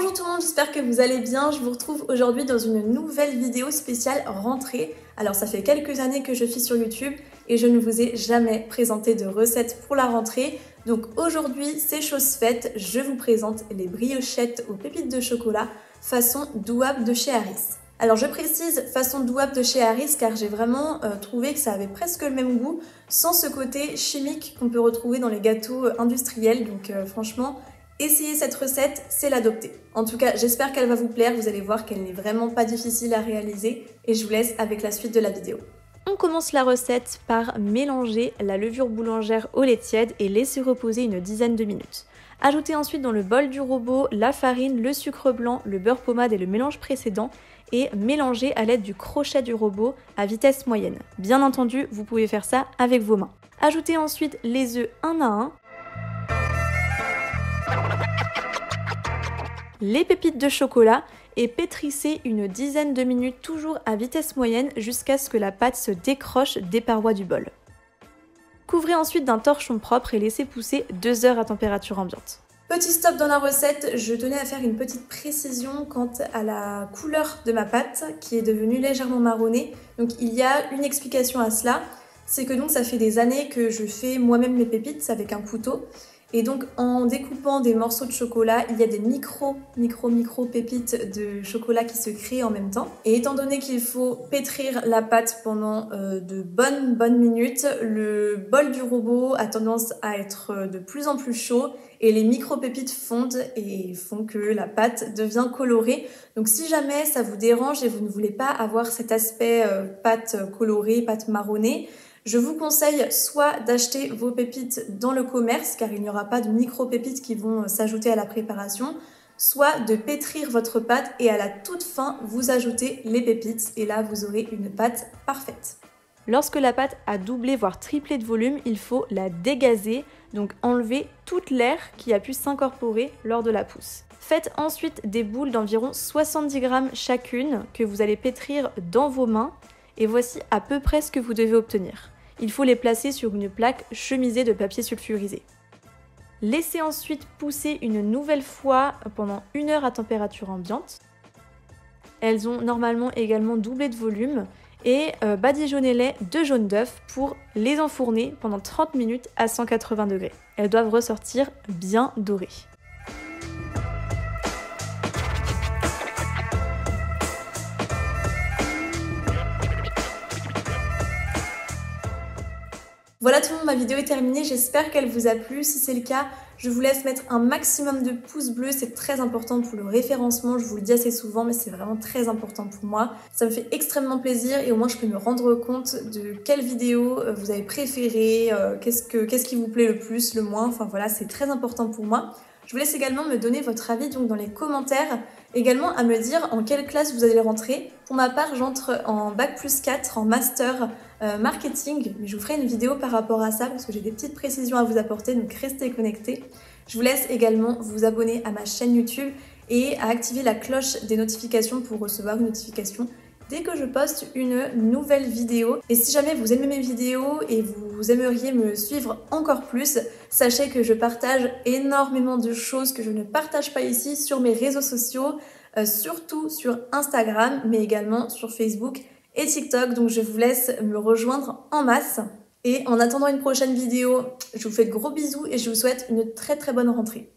Bonjour tout le monde, j'espère que vous allez bien. Je vous retrouve aujourd'hui dans une nouvelle vidéo spéciale rentrée. Alors ça fait quelques années que je suis sur YouTube et je ne vous ai jamais présenté de recette pour la rentrée. Donc aujourd'hui, c'est chose faite, je vous présente les briochettes aux pépites de chocolat façon douab de chez Harris. Alors je précise façon douab de chez Harris car j'ai vraiment trouvé que ça avait presque le même goût sans ce côté chimique qu'on peut retrouver dans les gâteaux industriels. Donc franchement, essayez cette recette, c'est l'adopter. En tout cas, j'espère qu'elle va vous plaire, vous allez voir qu'elle n'est vraiment pas difficile à réaliser et je vous laisse avec la suite de la vidéo. On commence la recette par mélanger la levure boulangère au lait tiède et laisser reposer une dizaine de minutes. Ajoutez ensuite dans le bol du robot la farine, le sucre blanc, le beurre pommade et le mélange précédent et mélangez à l'aide du crochet du robot à vitesse moyenne. Bien entendu, vous pouvez faire ça avec vos mains. Ajoutez ensuite les œufs un à un, les pépites de chocolat et pétrissez une dizaine de minutes toujours à vitesse moyenne jusqu'à ce que la pâte se décroche des parois du bol. Couvrez ensuite d'un torchon propre et laissez pousser 2 heures à température ambiante. Petit stop dans la recette, je tenais à faire une petite précision quant à la couleur de ma pâte qui est devenue légèrement marronnée. Donc il y a une explication à cela, c'est que donc ça fait des années que je fais moi-même mes pépites avec un couteau. Et donc en découpant des morceaux de chocolat, il y a des micro pépites de chocolat qui se créent en même temps. Et étant donné qu'il faut pétrir la pâte pendant de bonnes minutes, le bol du robot a tendance à être de plus en plus chaud et les micro pépites fondent et font que la pâte devient colorée. Donc si jamais ça vous dérange et vous ne voulez pas avoir cet aspect pâte colorée, pâte marronnée, je vous conseille soit d'acheter vos pépites dans le commerce car il n'y aura pas de micro-pépites qui vont s'ajouter à la préparation, soit de pétrir votre pâte et à la toute fin vous ajoutez les pépites et là vous aurez une pâte parfaite. Lorsque la pâte a doublé voire triplé de volume, il faut la dégazer, donc enlever toute l'air qui a pu s'incorporer lors de la pousse. Faites ensuite des boules d'environ 70 g chacune que vous allez pétrir dans vos mains. Et voici à peu près ce que vous devez obtenir. Il faut les placer sur une plaque chemisée de papier sulfurisé. Laissez ensuite pousser une nouvelle fois pendant 1 heure à température ambiante. Elles ont normalement également doublé de volume et badigeonnez-les de jaune d'œuf pour les enfourner pendant 30 minutes à 180 degrés. Elles doivent ressortir bien dorées. Voilà tout le monde, ma vidéo est terminée, j'espère qu'elle vous a plu. Si c'est le cas, je vous laisse mettre un maximum de pouces bleus, c'est très important pour le référencement, je vous le dis assez souvent, mais c'est vraiment très important pour moi. Ça me fait extrêmement plaisir et au moins je peux me rendre compte de quelle vidéo vous avez préférée, qu'est-ce qui vous plaît le plus, le moins, enfin voilà, c'est très important pour moi. Je vous laisse également me donner votre avis donc dans les commentaires, également à me dire en quelle classe vous allez rentrer. Pour ma part, j'entre en Bac+4 en master marketing, mais je vous ferai une vidéo par rapport à ça parce que j'ai des petites précisions à vous apporter, donc restez connectés. Je vous laisse également vous abonner à ma chaîne YouTube et à activer la cloche des notifications pour recevoir une notification dès que je poste une nouvelle vidéo. Et si jamais vous aimez mes vidéos et vous aimeriez me suivre encore plus, sachez que je partage énormément de choses que je ne partage pas ici sur mes réseaux sociaux, surtout sur Instagram, mais également sur Facebook et TikTok. Donc je vous laisse me rejoindre en masse. Et en attendant une prochaine vidéo, je vous fais de gros bisous et je vous souhaite une très bonne rentrée.